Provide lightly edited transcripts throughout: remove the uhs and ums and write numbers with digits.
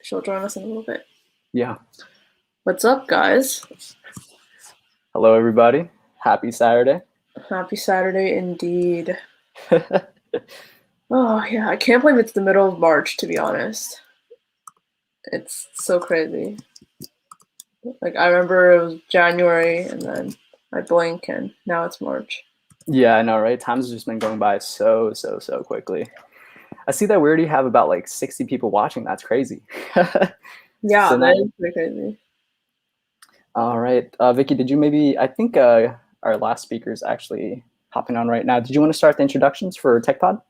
She'll join us in a little bit. Yeah. What's up, guys? Hello, everybody. Happy Saturday. Happy Saturday indeed. Oh, yeah, I can't believe it's the middle of March, to be honest. It's so crazy. Like, I remember it was January, and then I blink, and now it's March. Yeah, I know, right? Time's just been going by so quickly. I see that we already have about like 60 people watching. That's crazy. Yeah, So that now, is pretty crazy. all right. Vicky, did you maybe, I think our last speaker is actually hopping on right now. Did you want to start the introductions for Techpod?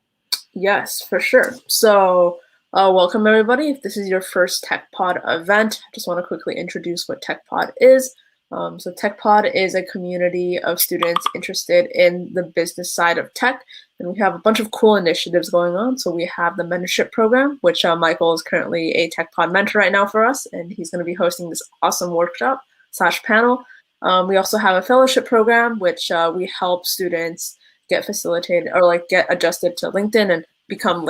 Yes, for sure. So, welcome everybody. If this is your first Techpod event, I just want to quickly introduce what Techpod is. So Techpod is a community of students interested in the business side of tech, and we have a bunch of cool initiatives going on. So we have the mentorship program, which Michael is currently a Techpod mentor right now for us, and he's going to be hosting this awesome workshop/panel. We also have a fellowship program, which we help students get facilitated or like get adjusted to LinkedIn and become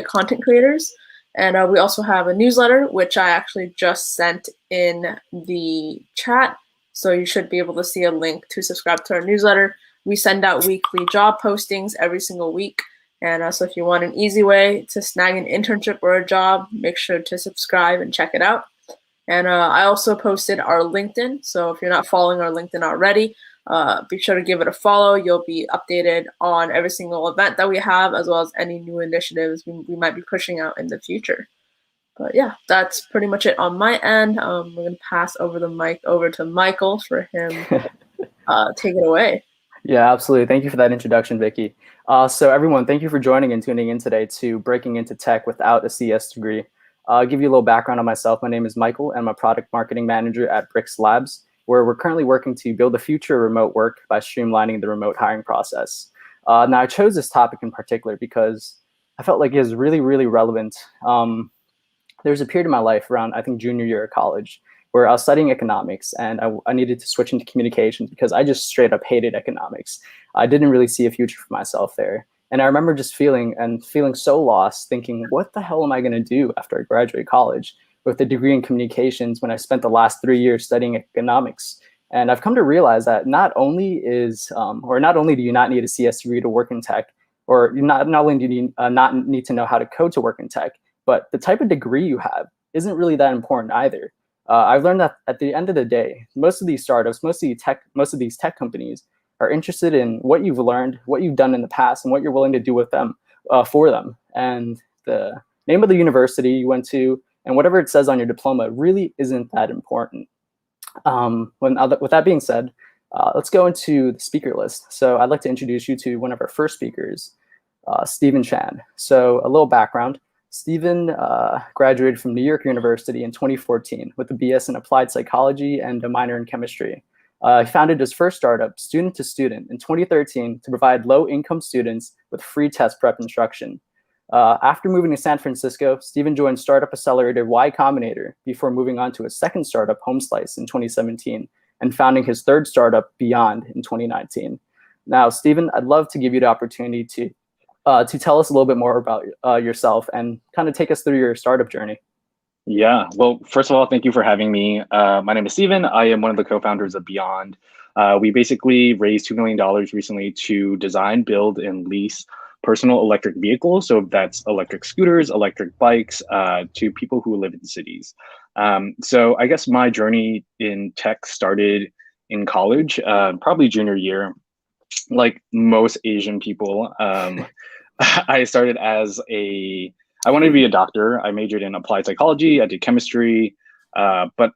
content creators. And we also have a newsletter, which I actually just sent in the chat. So you should be able to see a link to subscribe to our newsletter. We send out weekly job postings every single week. And so if you want an easy way to snag an internship or a job, make sure to subscribe and check it out. And I also posted our LinkedIn. So if you're not following our LinkedIn already, be sure to give it a follow. You'll be updated on every single event that we have, as well as any new initiatives we might be pushing out in the future. But yeah, that's pretty much it on my end. We're going to pass over the mic over to Michael for him take it away. Yeah, absolutely. Thank you for that introduction, Vicky. So everyone, thank you for joining and tuning in today to Breaking into Tech Without a CS Degree. I'll give you a little background on myself. My name is Michael, and I'm a product marketing manager at Bricks Labs, where we're currently working to build the future of remote work by streamlining the remote hiring process. Now, I chose this topic in particular because I felt like it is really relevant. There was a period in my life around, I think, junior year of college, where I was studying economics, and I needed to switch into communications because I just straight up hated economics. I didn't really see a future for myself there. And I remember just feeling so lost, thinking, what the hell am I going to do after I graduate college with a degree in communications when I spent the last 3 years studying economics? And I've come to realize that not only do you not need a CS degree to work in tech, or not only do you not need to know how to code to work in tech, but the type of degree you have isn't really that important either. I've learned that at the end of the day, most of these startups, most of these tech companies are interested in what you've learned, what you've done in the past, and what you're willing to do with them, for them. And the name of the university you went to and whatever it says on your diploma really isn't that important. With that being said, let's go into the speaker list. So I'd like to introduce you to one of our first speakers, Stephen Chan. So a little background. Stephen graduated from New York University in 2014 with a BS in applied psychology and a minor in chemistry. He founded his first startup, Student to Student, in 2013 to provide low-income students with free test prep instruction. After moving to San Francisco, Stephen joined startup accelerator Y Combinator before moving on to a second startup, HomeSlice, in 2017, and founding his third startup, Beyond, in 2019. Now, Stephen, I'd love to give you the opportunity to tell us a little bit more about yourself and kind of take us through your startup journey. Yeah, well, first of all, thank you for having me. My name is Steven. I am one of the co-founders of Beyond. We basically raised $2 million recently to design, build, and lease personal electric vehicles. So that's electric scooters, electric bikes, to people who live in cities. So I guess my journey in tech started in college, probably junior year. Like most Asian people, I started I wanted to be a doctor. I majored in applied psychology. I did chemistry, but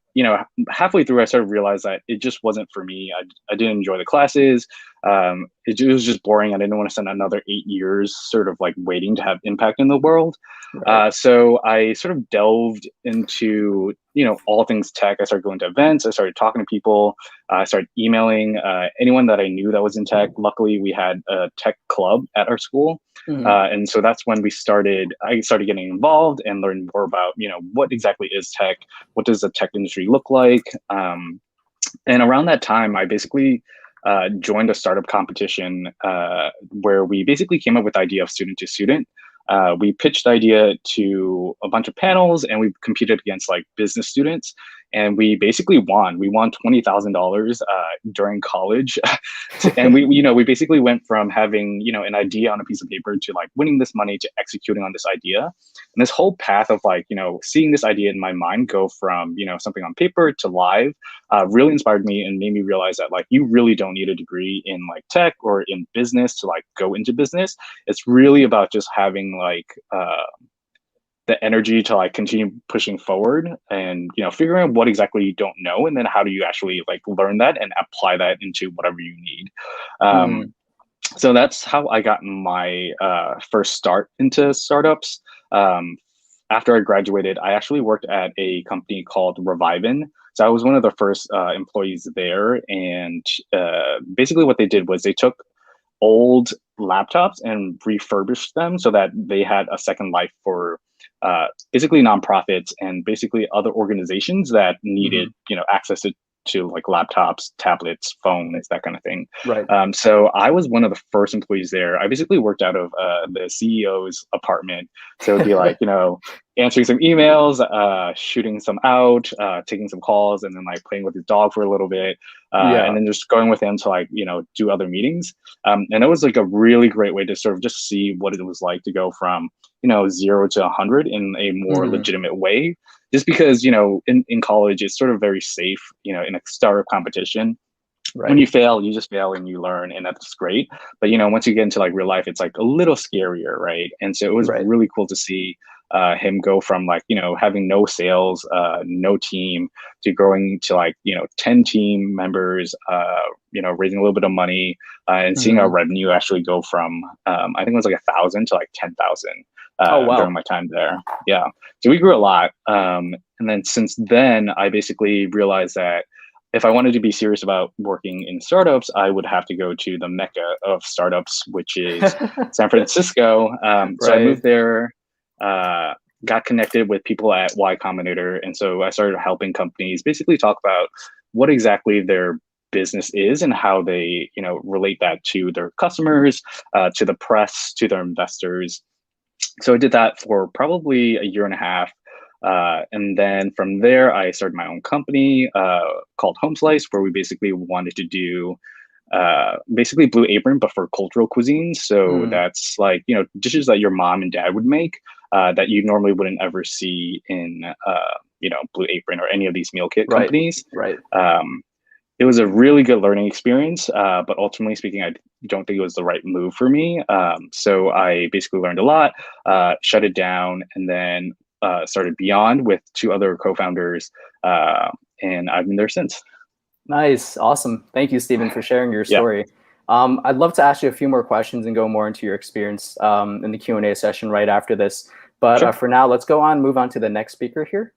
halfway through, I started to realize that it just wasn't for me. I didn't enjoy the classes. It was just boring. I didn't want to spend another 8 years sort of like waiting to have impact in the world. Right. So I sort of delved into all things tech. I started going to events. I started talking to people. I started emailing anyone that I knew that was in tech. Luckily, we had a tech club at our school. Mm-hmm. And so that's when I started getting involved and learning more about, what exactly is tech? What does the tech industry look like? And around that time, I basically joined a startup competition where we basically came up with the idea of student to student. We pitched the idea to a bunch of panels, and we competed against like business students, and we basically won. We won $20,000 during college, and we basically went from having an idea on a piece of paper to like winning this money to executing on this idea. And this whole path of like seeing this idea in my mind go from something on paper to live really inspired me and made me realize that like you really don't need a degree in like tech or in business to like go into business. It's really about just having like the energy to like continue pushing forward and figuring out what exactly you don't know, and then how do you actually like learn that and apply that into whatever you need. So that's how I got my first start into startups. After I graduated, I actually worked at a company called Revivin. So I was one of the first employees there, and basically what they did was they took old laptops and refurbished them so that they had a second life for basically nonprofits and basically other organizations that needed access to like laptops, tablets, phones, that kind of thing. Right. So I was one of the first employees there. I basically worked out of the CEO's apartment. So it'd be like, answering some emails, shooting some out, taking some calls, and then like playing with his dog for a little bit. And then just going with him to like, do other meetings. And it was like a really great way to sort of just see what it was like to go from, 0 to 100 in a more legitimate way. Just because, in college, it's sort of very safe, in a startup competition. Right. When you fail, you just fail and you learn, and that's great. But, once you get into like real life, it's like a little scarier, right? And so it was really cool to see him go from like, having no sales, no team, to growing to like, 10 team members, raising a little bit of money, and seeing our revenue actually go from, I think it was like 1,000 to like 10,000. During my time there. Yeah. So we grew a lot. And then since then, I basically realized that if I wanted to be serious about working in startups, I would have to go to the mecca of startups, which is San Francisco. So I moved there, got connected with people at Y Combinator. And so I started helping companies basically talk about what exactly their business is and how they, relate that to their customers, to the press, to their investors. So I did that for probably a year and a half. And then from there, I started my own company called Home Slice, where we basically wanted to do basically Blue Apron, but for cultural cuisines. So that's like, dishes that your mom and dad would make that you normally wouldn't ever see in, Blue Apron or any of these meal kit companies. Right. It was a really good learning experience, but ultimately speaking, I don't think it was the right move for me. So I basically learned a lot, shut it down, and then started Beyond with 2 other co-founders, and I've been there since. Nice. Awesome. Thank you, Stephen, for sharing your story. I'd love to ask you a few more questions and go more into your experience in the Q&A session right after this. But for now, let's move on to the next speaker here.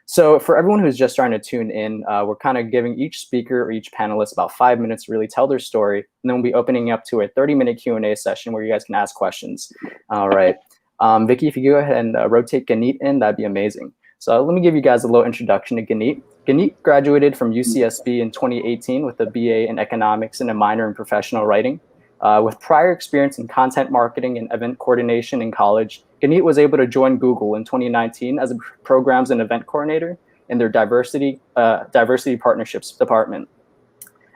So for everyone who's just starting to tune in, we're kind of giving each speaker or each panelist about 5 minutes to really tell their story. And then we'll be opening up to a 30-minute Q&A session where you guys can ask questions. All right. Vicky, if you go ahead and rotate Genit in, that'd be amazing. So let me give you guys a little introduction to Genit. Genit graduated from UCSB in 2018 with a BA in economics and a minor in professional writing. With prior experience in content marketing and event coordination in college, Genit was able to join Google in 2019 as a programs and event coordinator in their diversity partnerships department.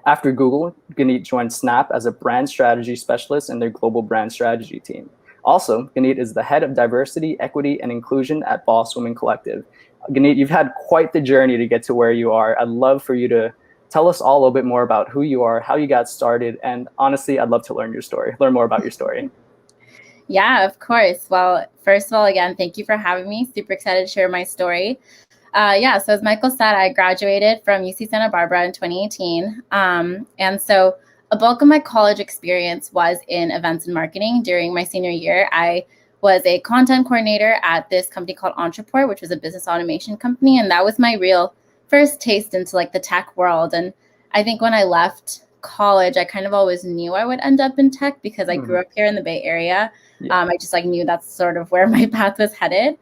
After Google, Genit joined Snap as a brand strategy specialist in their global brand strategy team. Also, Genit is the head of diversity, equity, and inclusion at Boss Women Collective. Genit, you've had quite the journey to get to where you are. I'd love for you to tell us all a little bit more about who you are, how you got started, and honestly, I'd love to learn more about your story. Yeah, of course. Well, first of all, again, thank you for having me. Super excited to share my story. So as Michael said, I graduated from UC Santa Barbara in 2018. And so a bulk of my college experience was in events and marketing. During my senior year, I was a content coordinator at this company called Entreport, which was a business automation company. And that was my real first taste into like the tech world. And I think when I left college, I kind of always knew I would end up in tech because I grew up here in the Bay Area. I just like knew that's sort of where my path was headed.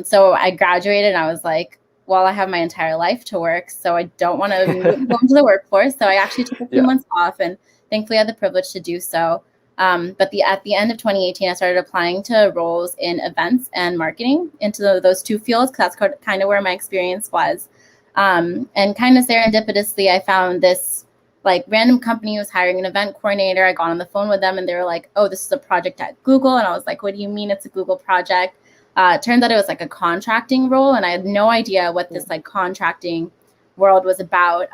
So I graduated and I was like, well, I have my entire life to work, so I don't want to go into the workforce. So I actually took a few months off and thankfully had the privilege to do so. But at the end of 2018, I started applying to roles in events and marketing into those two fields, because that's kind of where my experience was. And kind of serendipitously, I found this like random company was hiring an event coordinator. I got on the phone with them and they were like, oh, this is a project at Google. And I was like, what do you mean it's a Google project? It turned out it was like a contracting role. And I had no idea what this like contracting world was about.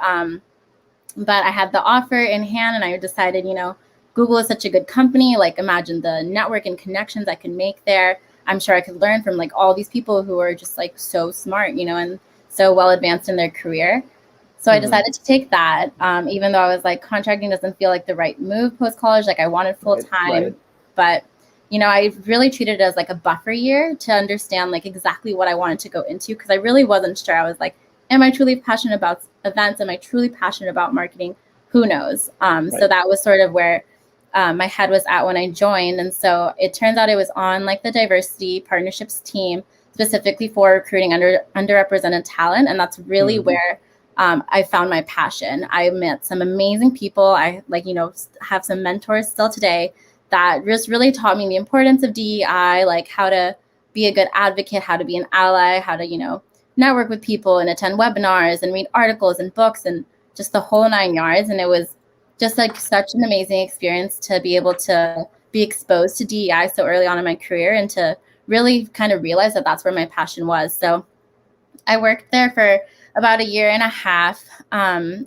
But I had the offer in hand and I decided, Google is such a good company. Like, imagine the network and connections I can make there. I'm sure I could learn from like all these people who are just like so smart, and so well advanced in their career. So I decided to take that, even though I was like, contracting doesn't feel like the right move post-college. Like I wanted full time, but I really treated it as like a buffer year to understand like exactly what I wanted to go into, because I really wasn't sure. I was like, am I truly passionate about events? Am I truly passionate about marketing? Who knows? So that was sort of where my head was at when I joined. And so it turns out it was on like the diversity partnerships team, specifically for recruiting underrepresented talent. And that's really where I found my passion. I met some amazing people. I have some mentors still today that just really taught me the importance of DEI, like how to be a good advocate, how to be an ally, how to, network with people and attend webinars and read articles and books and just the whole 9 yards. And it was just like such an amazing experience to be able to be exposed to DEI so early on in my career and to really kind of realize that that's where my passion was. So I worked there for about 1.5 years.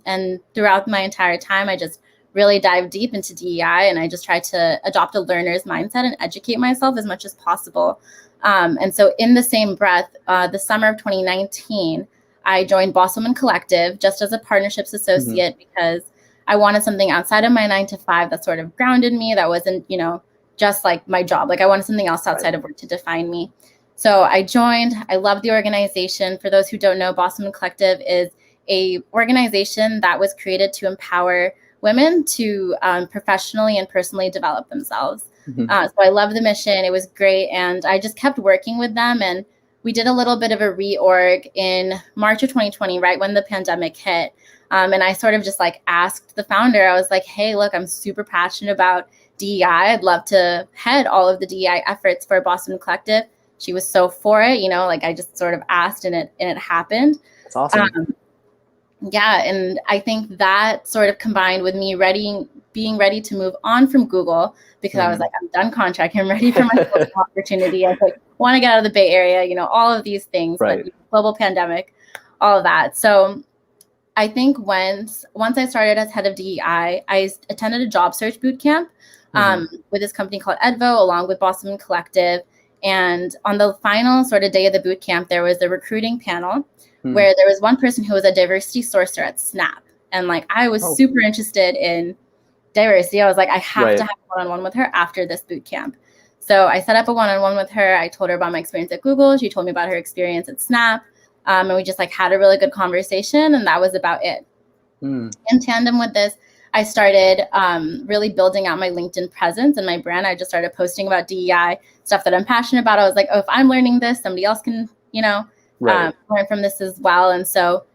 And throughout my entire time, I just really dived deep into DEI and I just tried to adopt a learner's mindset and educate myself as much as possible. And so in the same breath, the summer of 2019, I joined Boss Woman Collective just as a partnerships associate because I wanted something outside of my 9 to 5 that sort of grounded me, that wasn't, just like my job. Like I wanted something else outside of work to define me. So I joined. I love the organization. For those who don't know, Boss Woman Collective is a organization that was created to empower women to professionally and personally develop themselves. So I love the mission. It was great. And I just kept working with them. And we did a little bit of a reorg in March of 2020, right when the pandemic hit. And I sort of just like asked the founder, I was like, hey, look, I'm super passionate about DEI. I'd love to head all of the DEI efforts for Boss Woman Collective. She was so for it, like I just sort of asked and it happened. That's awesome. Yeah. And I think that sort of combined with me being ready to move on from Google, because I was like, I'm done contracting. I'm ready for my first opportunity. I want to get out of the Bay Area, all of these things, but global pandemic, all of that. So I think once I started as head of DEI, I attended a job search boot camp with this company called Edvo, along with Boss Woman Collective. And on the final sort of day of the boot camp, there was a recruiting panel where there was one person who was a diversity sourcer at Snap. And like, I was super interested in diversity. I was like, I have to have a one-on-one with her after this boot camp. So I set up a one-on-one with her. I told her about my experience at Google. She told me about her experience at Snap. And we just like had a really good conversation, and that was about it. In tandem with this, I started really building out my LinkedIn presence and my brand. I just started posting about DEI, stuff that I'm passionate about. I was like, oh, if I'm learning this, somebody else can, learn from this as well. And so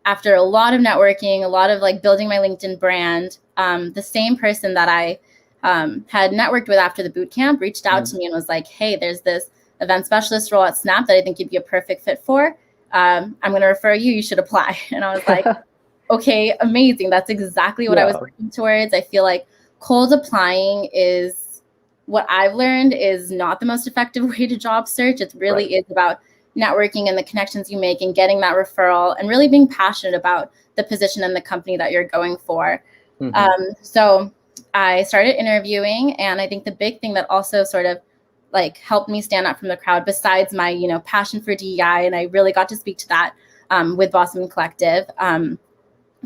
after a lot of networking, a lot of like building my LinkedIn brand, the same person that I had networked with after the boot camp reached out to me and was like, hey, there's this event specialist role at Snap that I think you'd be a perfect fit for. I'm going to refer you. You should apply. And I was like, okay, amazing. That's exactly what I was working towards. I feel like cold applying is what I've learned is not the most effective way to job search. It really is about networking and the connections you make and getting that referral and really being passionate about the position and the company that you're going for. So I started interviewing, and I think the big thing that also sort of like helped me stand out from the crowd, besides my, passion for DEI, and I really got to speak to that with Boss Woman Collective,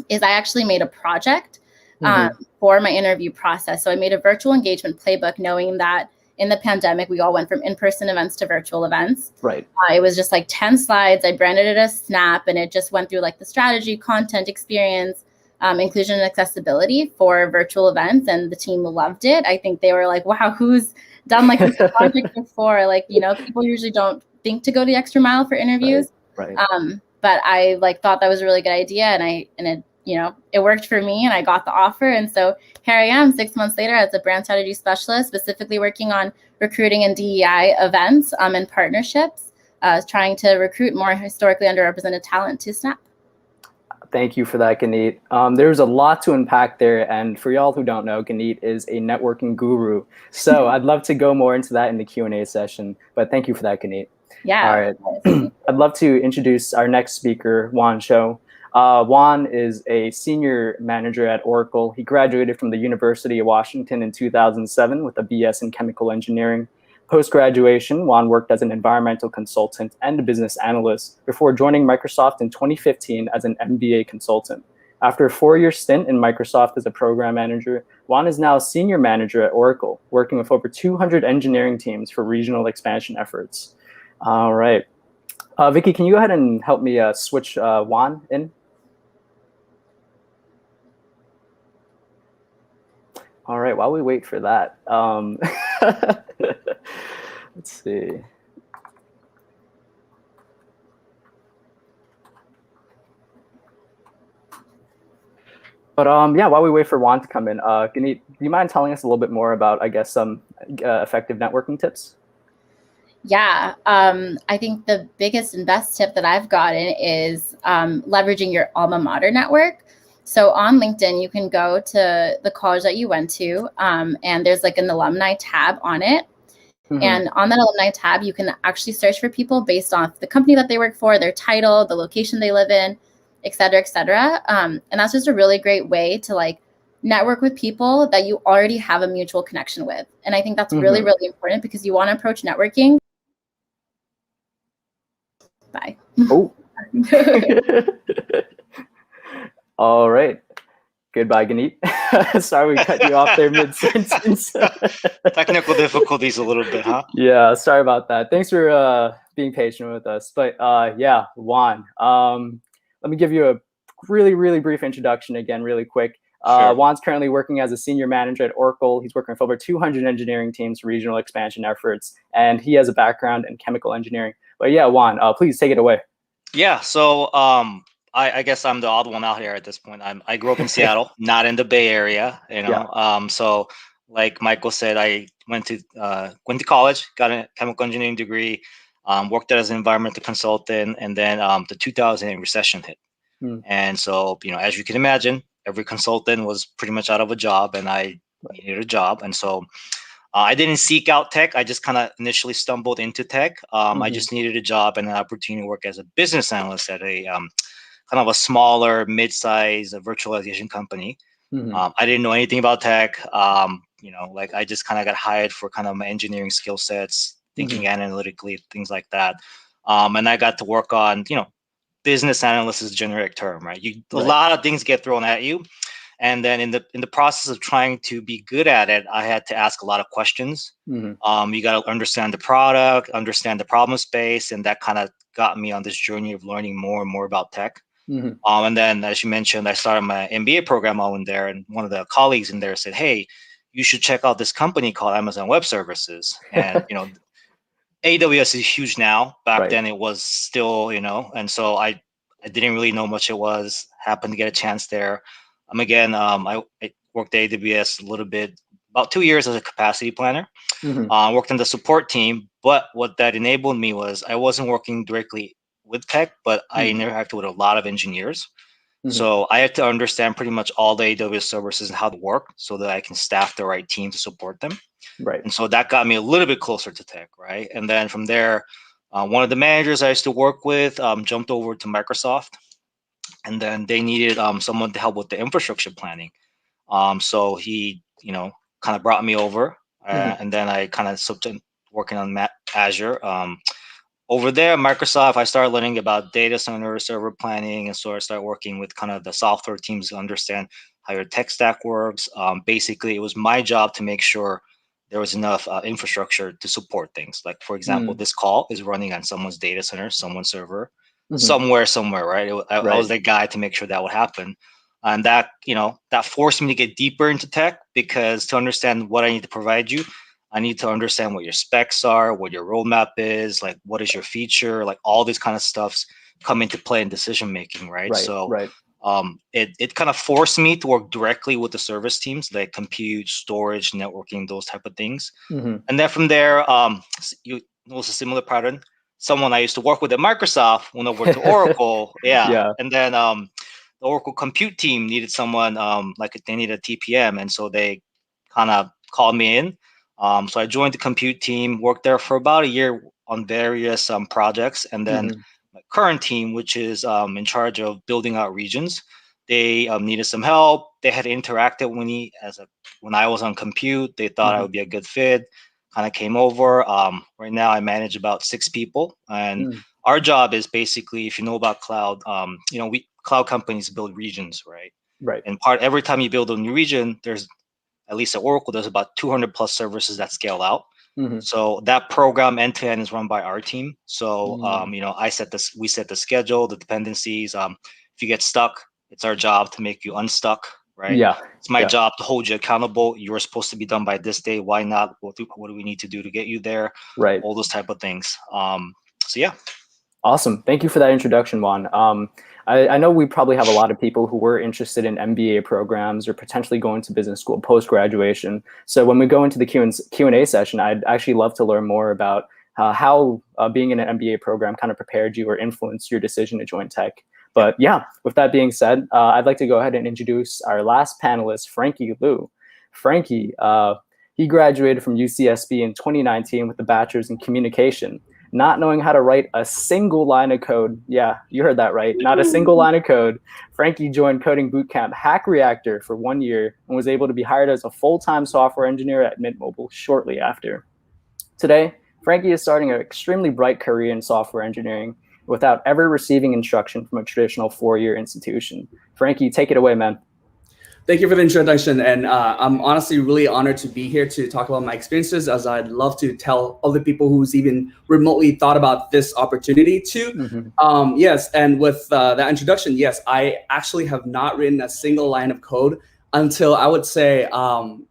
is I actually made a project for my interview process. So I made a virtual engagement playbook, knowing that in the pandemic, we all went from in-person events to virtual events. It was just like 10 slides. I branded it as Snap, and it just went through like the strategy, content, experience, inclusion and accessibility for virtual events. And the team loved it. I think they were like, wow, who's done like this project before? Like, people usually don't think to go the extra mile for interviews. But I like thought that was a really good idea, and it it worked for me and I got the offer. And so here I am 6 months later as a brand strategy specialist, specifically working on recruiting and DEI events and partnerships, trying to recruit more historically underrepresented talent to Snap. Thank you for that, Genit. There's a lot to unpack there. And for y'all who don't know, Genit is a networking guru. So I'd love to go more into that in the Q&A session. But thank you for that, Genit. Yeah. All right. I'd love to introduce our next speaker, Juan Cho. Juan is a senior manager at Oracle. He graduated from the University of Washington in 2007 with a BS in chemical engineering. Post-graduation, Juan worked as an environmental consultant and a business analyst before joining Microsoft in 2015 as an MBA consultant. After a 4-year stint in Microsoft as a program manager, Juan is now a senior manager at Oracle, working with over 200 engineering teams for regional expansion efforts. All right. Vicky, can you go ahead and help me switch Juan in? All right, while we wait for that, let's see. But yeah, while we wait for Juan to come in, Genit, do you mind telling us a little bit more about, I guess, some effective networking tips? Yeah, I think the biggest and best tip that I've gotten is leveraging your alma mater network. So on LinkedIn, you can go to the college that you went to, and there's like an alumni tab on it. Mm-hmm. And on that alumni tab, you can actually search for people based off the company that they work for, their title, the location they live in, et cetera, et cetera. And that's just a really great way to like network with people that you already have a mutual connection with. And I think that's really, really important because you want to approach networking. Bye. Oh. All right. Goodbye, Genit. Sorry we cut you off there mid-sentence. Technical difficulties a little bit, huh? Yeah, sorry about that. Thanks for being patient with us. But yeah, Juan, let me give you a really, really brief introduction again, really quick. Sure. Juan's currently working as a senior manager at Oracle. He's working with over 200 engineering teams for regional expansion efforts, and he has a background in chemical engineering. But yeah, Juan, please take it away. Yeah, so I guess I'm the odd one out here at this point. I grew up in Seattle, not in the Bay Area, you know. Yeah. So like Michael said, I went to college, got a chemical engineering degree, worked as an environmental consultant, and then the 2008 recession hit. And so, you know, as you can imagine, every consultant was pretty much out of a job, and I needed a job. And so I didn't seek out tech. I just kind of initially stumbled into tech. I just needed a job and an opportunity to work as a business analyst at a kind of a smaller, mid-size virtualization company. I didn't know anything about tech. You know, like I just kind of got hired for kind of my engineering skill sets, thinking analytically, things like that. And I got to work on, you know, business analyst is a generic term, right? A lot of things get thrown at you. And then in the process of trying to be good at it, I had to ask a lot of questions. You got to understand the product, understand the problem space, and that kind of got me on this journey of learning more and more about tech. And then, as you mentioned, I started my MBA program out in there, and one of the colleagues in there said, "Hey, you should check out this company called Amazon Web Services." And you know, AWS is huge now. Back then, it was still, you know, and so I didn't really know much it was. Happened to get a chance there. Again, I worked at AWS a little bit, about 2 years as a capacity planner. Worked on the support team, but what that enabled me was I wasn't working directly with tech, but I interacted with a lot of engineers. So I had to understand pretty much all the AWS services and how they work so that I can staff the right team to support them. And so that got me a little bit closer to tech, right? And then from there, one of the managers I used to work with jumped over to Microsoft. And then they needed someone to help with the infrastructure planning. So he, you know, kind of brought me over, and then I kind of started working on Azure. Over there, Microsoft, I started learning about data center server planning, and so I started working with kind of the software teams to understand how your tech stack works. Basically, it was my job to make sure there was enough infrastructure to support things. Like, for example, this call is running on someone's data center, someone's server. Somewhere, right? I was the guy to make sure that would happen. And that, you know, that forced me to get deeper into tech, because to understand what I need to provide you, I need to understand what your specs are, what your roadmap is, like what is your feature, like all this kind of stuff's come into play in decision making, right? it kind of forced me to work directly with the service teams, like compute, storage, networking, those type of things. And then from there, it was a similar pattern. Someone I used to work with at Microsoft went over to Oracle. Yeah. And then the Oracle compute team needed someone, like they needed a TPM. And so they kind of called me in. So I joined the compute team, worked there for about a year on various projects. And then my current team, which is in charge of building out regions, they needed some help. They had interacted with me when I was on compute. They thought I would be a good fit. Kind of came over. Right now, I manage about 6 people, and our job is basically, if you know about cloud, cloud companies build regions, right? Right. And every time you build a new region, there's, at least at Oracle, there's about 200 plus services that scale out. So that program end to end is run by our team. So we set the schedule, the dependencies. If you get stuck, it's our job to make you unstuck, right? Yeah. It's my job to hold you accountable. You were supposed to be done by this day. Why not? What do we need to do to get you there? Right. All those type of things. So yeah. Awesome. Thank you for that introduction, Juan. I know we probably have a lot of people who were interested in MBA programs or potentially going to business school post-graduation. So when we go into the Q&A session, I'd actually love to learn more about how being in an MBA program kind of prepared you or influenced your decision to join tech. But yeah, with that being said, I'd like to go ahead and introduce our last panelist, Frankie Liu. Frankie, he graduated from UCSB in 2019 with a bachelor's in communication. Not knowing how to write a single line of code. Yeah, you heard that right. Not a single line of code. Frankie joined coding bootcamp Hack Reactor for 1 year and was able to be hired as a full-time software engineer at Mint Mobile shortly after. Today, Frankie is starting an extremely bright career in software engineering without ever receiving instruction from a traditional 4-year institution. Frankie, take it away, man. Thank you for the introduction, and I'm honestly really honored to be here to talk about my experiences, as I'd love to tell other people who's even remotely thought about this opportunity too. Yes, and with that introduction, yes, I actually have not written a single line of code until I would say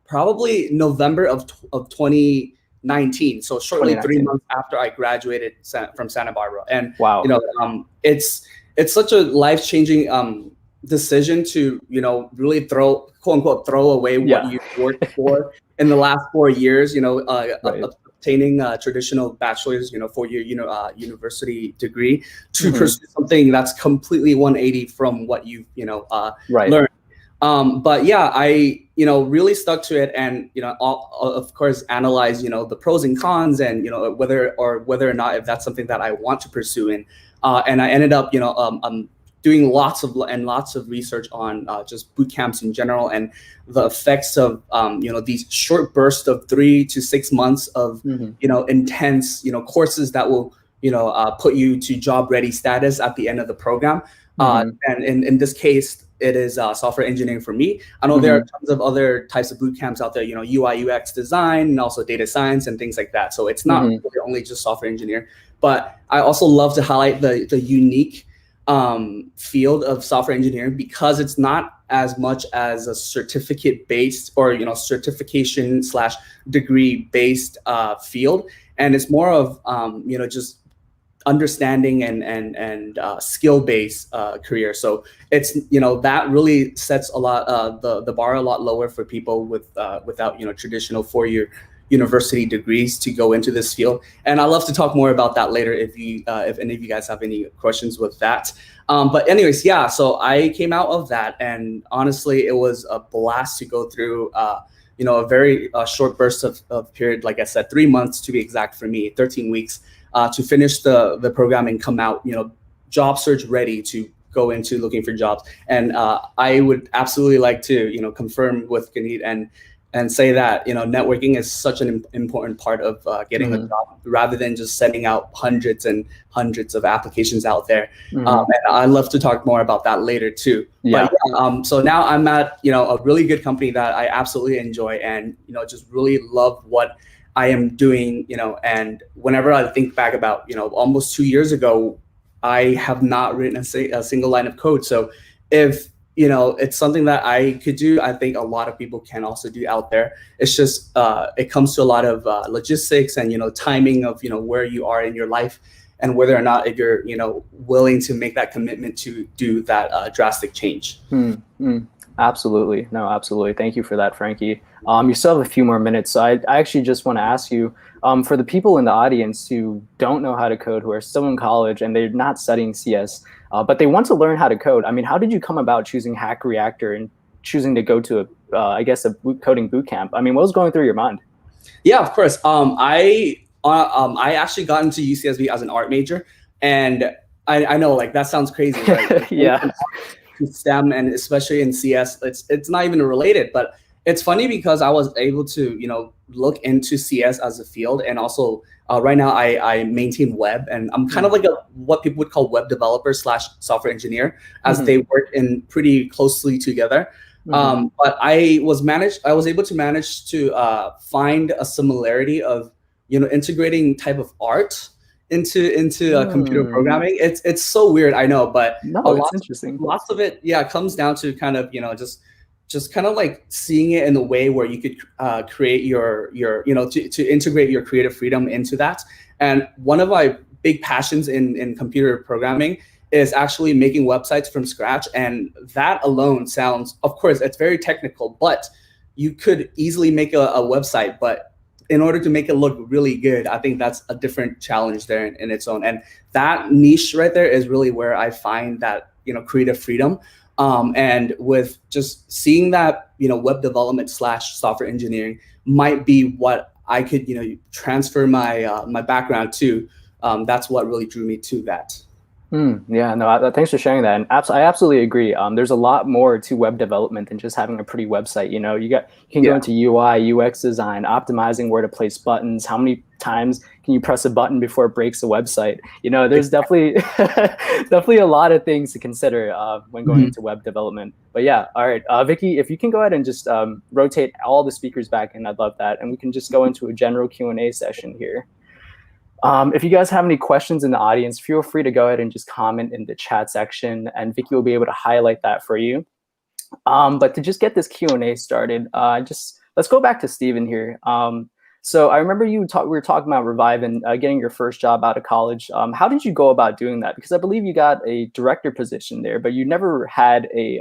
probably November of 2019. So shortly 3 months after I graduated from Santa Barbara, and wow, it's such a life-changing decision to really quote unquote throw away what you worked for in the last 4 years, obtaining a traditional bachelor's 4-year university degree to pursue something that's completely 180 from what you've learned. But yeah, I really stuck to it, and of course analyze the pros and cons, and whether or not if that's something that I want to pursue. And I ended up doing lots of research on just boot camps in general, and the effects of these short bursts of 3 to 6 months of intense courses that will put you to job ready status at the end of the program. And in this case, it is software engineering for me. I know there are tons of other types of boot camps out there, UIUX design and also data science and things like that. So it's not really only just software engineer, but I also love to highlight the unique field of software engineering, because it's not as much as a certificate based or certification / degree based field, and it's more of just understanding and skill based career. So it's that really sets a lot the bar a lot lower for people without traditional 4-year university degrees to go into this field. And I'd love to talk more about that later if any of you guys have any questions with that. But anyways, yeah, so I came out of that, and honestly, it was a blast to go through a very short burst of period, like I said, 3 months to be exact for me, 13 weeks to finish the program and come out, job search ready to go into looking for jobs. And I would absolutely like to, confirm with Genit and say that networking is such an important part of getting a job, rather than just sending out hundreds and hundreds of applications out there. And I'd love to talk more about that later too. Yeah. But so now I'm at a really good company that I absolutely enjoy, and just really love what I am doing. And whenever I think back about almost 2 years ago, I have not written a single line of code. So if it's something that I could do, I think a lot of people can also do out there. It's just it comes to a lot of logistics and timing of where you are in your life, and whether or not if you're, willing to make that commitment to do that drastic change. Absolutely. No, absolutely. Thank you for that, Frankie. You still have a few more minutes. So I actually just want to ask you, for the people in the audience who don't know how to code, who are still in college and they're not studying CS, but they want to learn how to code. I mean, how did you come about choosing Hack Reactor and choosing to go to a coding boot camp? I mean, what was going through your mind? Yeah, of course. I actually got into UCSB as an art major, and I know, like, that sounds crazy, right? Yeah. STEM, and especially in CS, it's not even related, but it's funny because I was able to look into CS as a field, and also right now I maintain web, and I'm kind of like what people would call web developer / software engineer, as they work in pretty closely together. But I was able to manage to find a similarity of integrating type of art into computer programming. It's so weird, I know, but it's interesting. Lots of it, comes down to kind of just kind of like seeing it in a way where you could create your to integrate your creative freedom into that. And one of my big passions in computer programming is actually making websites from scratch. And that alone sounds, of course, it's very technical, but you could easily make a website. But in order to make it look really good, I think that's a different challenge there in its own. And that niche right there is really where I find that, creative freedom. And with just seeing that, web development / software engineering might be what I could, transfer my background to. That's what really drew me to that. Yeah, no, thanks for sharing that. And I absolutely agree. There's a lot more to web development than just having a pretty website. You can go into UI, UX design, optimizing where to place buttons. How many times can you press a button before it breaks a website? There's definitely a lot of things to consider when going into web development. But yeah, all right, Vicky, if you can go ahead and just rotate all the speakers back in, I'd love that, and we can just go into a general Q&A session here. If you guys have any questions in the audience, feel free to go ahead and just comment in the chat section, and Vicky will be able to highlight that for you. But to just get this Q&A started, let's go back to Steven here. So I remember we were talking about Revive and getting your first job out of college. How did you go about doing that? Because I believe you got a director position there, but you never had a,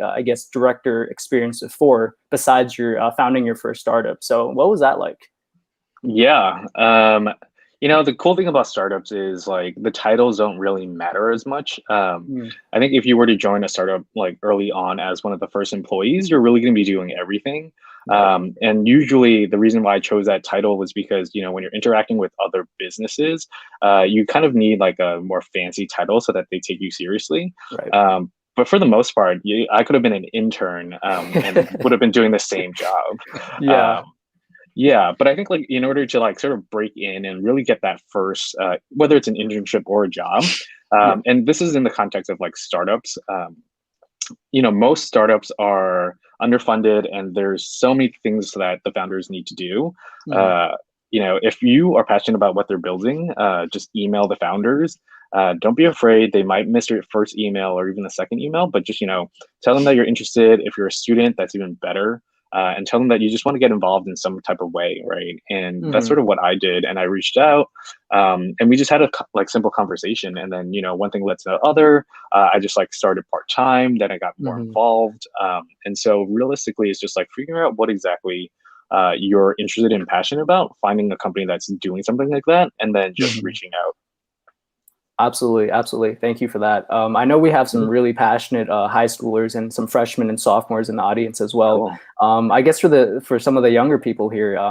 director experience before, besides your founding your first startup. So what was that like? Yeah. The cool thing about startups is like the titles don't really matter as much. I think if you were to join a startup like early on as one of the first employees, you're really going to be doing everything. And usually the reason why I chose that title was because, when you're interacting with other businesses, you kind of need like a more fancy title so that they take you seriously. Right. But for the most part, I could have been an intern and would have been doing the same job. Yeah. Yeah, but I think like in order to like sort of break in and really get that first, whether it's an internship or a job, and this is in the context of like startups, most startups are underfunded and there's so many things that the founders need to do. If you are passionate about what they're building, just email the founders. Don't be afraid. They might miss your first email or even the second email, but just, tell them that you're interested. If you're a student, that's even better. And tell them that you just want to get involved in some type of way, right? And that's sort of what I did. And I reached out, and we just had a simple conversation. And then one thing led to the other. I just started part-time. Then I got more involved. And so realistically, it's just figuring out what exactly you're interested and passionate about, finding a company that's doing something like that, and then just reaching out. Absolutely. Thank you for that. I know we have some really passionate high schoolers and some freshmen and sophomores in the audience as well. Cool. I guess for some of the younger people here,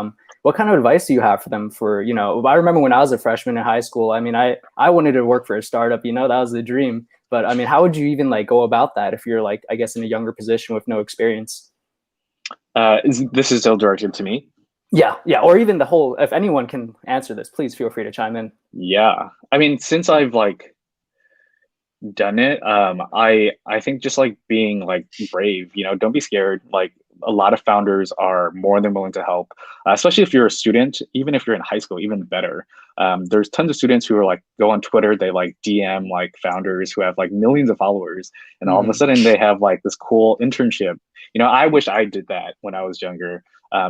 what kind of advice do you have for them? I remember when I was a freshman in high school, I mean, I wanted to work for a startup, that was the dream. But I mean, how would you even go about that if you're I guess in a younger position with no experience? This is still directed to me? Yeah, or even if anyone can answer this, please feel free to chime in. Yeah, I mean, since I've done it, I think just being brave, don't be scared. A lot of founders are more than willing to help, especially if you're a student. Even if you're in high school, even better. There's tons of students who are go on Twitter, they DM founders who have millions of followers, and all of a sudden they have this cool internship. I wish I did that when I was younger.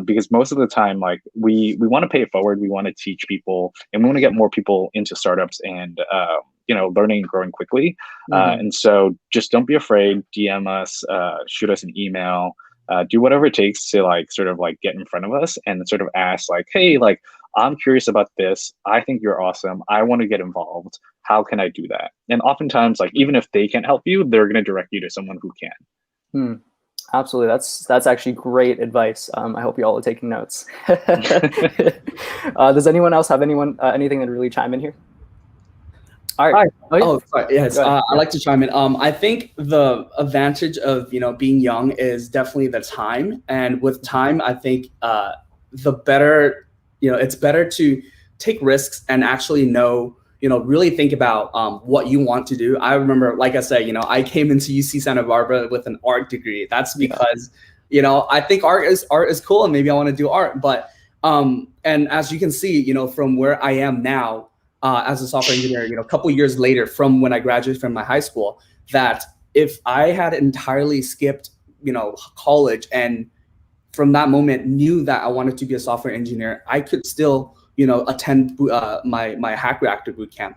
because most of the time, like we want to pay it forward. We want to teach people, and we want to get more people into startups and learning and growing quickly. And so just don't be afraid. DM us, shoot us an email, do whatever it takes to like sort of like get in front of us and sort of ask like, hey, like I'm curious about this. I think you're awesome. I want to get involved. How can I do that? And oftentimes, like even if they can't help you, they're going to direct you to someone who can. Absolutely. That's actually great advice. I hope you all are taking notes. Does anyone else have anything that really chime in here? All right. Sorry. Yes, I'd like to chime in. I think the advantage of being young is definitely the time, and with time, I think the better it's better to take risks and actually really think about what you want to do. I remember, like I said, I came into UC Santa Barbara with an art degree. That's because I think art is cool, and maybe I want to do art. But and as you can see, from where I am now. As a software engineer, a couple years later from when I graduated from my high school, that if I had entirely skipped, college and from that moment knew that I wanted to be a software engineer, I could still, attend my Hack Reactor bootcamp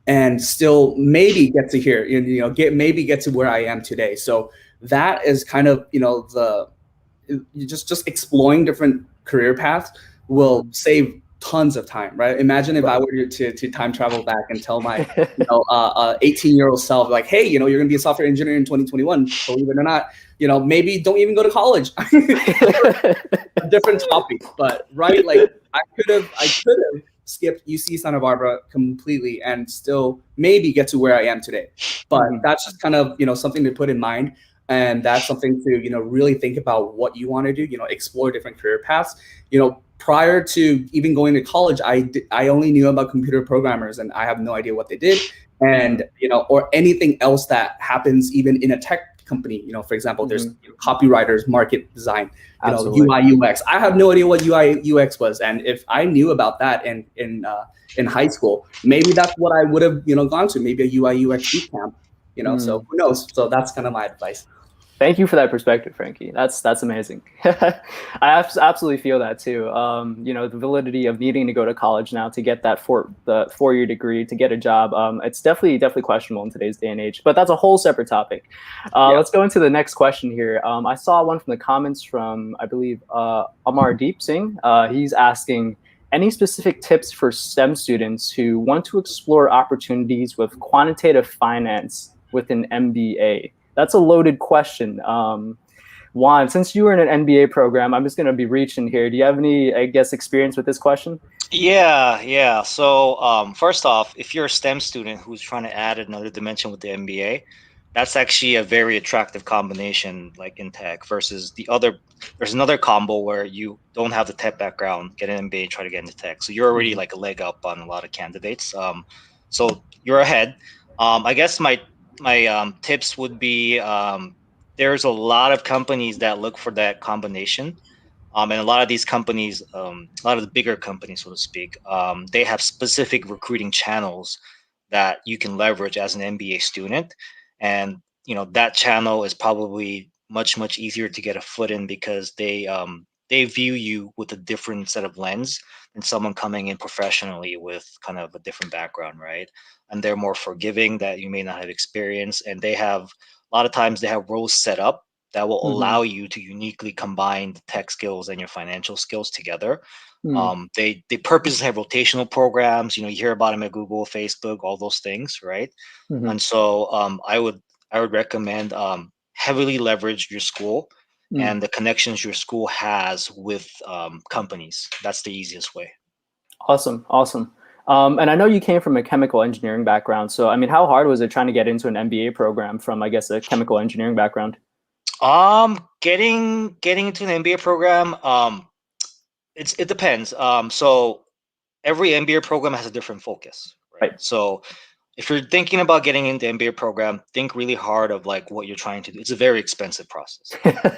and still maybe get to here, get to where I am today. So that is kind of, just exploring different career paths will save tons of time, right? Imagine if I were to time travel back and tell my 18-year-old self, like, hey, you're gonna be a software engineer in 2021. Believe it or not, maybe don't even go to college. A different topic, but right, like I could have skipped UC Santa Barbara completely and still maybe get to where I am today. But that's just kind of something to put in mind. And that's something to really think about what you want to do, explore different career paths. Prior to even going to college, I only knew about computer programmers, and I have no idea what they did, and or anything else that happens even in a tech company. For example, there's copywriters, market design, UIUX. I have no idea what UIUX was, and if I knew about that in high school, maybe that's what I would have gone to, maybe a UIUX bootcamp. So who knows? So that's kind of my advice. Thank you for that perspective, Frankie. That's amazing. I absolutely feel that too. The validity of needing to go to college now to get that the 4-year degree to get a job. It's definitely questionable in today's day and age. But that's a whole separate topic. Let's go into the next question here. I saw one from the comments from, I believe, Amardeep Singh. He's asking, any specific tips for STEM students who want to explore opportunities with quantitative finance with an MBA? That's a loaded question. Juan, since you were in an MBA program, I'm just going to be reaching here. Do you have any, I guess, experience with this question? Yeah. So first off, if you're a STEM student who's trying to add another dimension with the MBA, that's actually a very attractive combination, like in tech, versus there's another combo where you don't have the tech background, get an MBA, and try to get into tech. So you're already like a leg up on a lot of candidates. So you're ahead. I guess my tips would be there's a lot of companies that look for that combination, and a lot of these companies, a lot of the bigger companies, so to speak, they have specific recruiting channels that you can leverage as an MBA student, and that channel is probably much easier to get a foot in because they view you with a different set of lens than someone coming in professionally with kind of a different background, right? And they're more forgiving that you may not have experience, and they have a lot of times they have roles set up that will allow you to uniquely combine the tech skills and your financial skills together. They purposely have rotational programs. You hear about them at Google, Facebook, all those things, right? And so I would recommend heavily leverage your school and the connections your school has with companies. That's the easiest way. Awesome. And I know you came from a chemical engineering background. So, I mean, how hard was it trying to get into an MBA program from, I guess, a chemical engineering background? Getting into an MBA program, it depends. So every MBA program has a different focus, right? So if you're thinking about getting into MBA program, think really hard of like what you're trying to do. It's a very expensive process.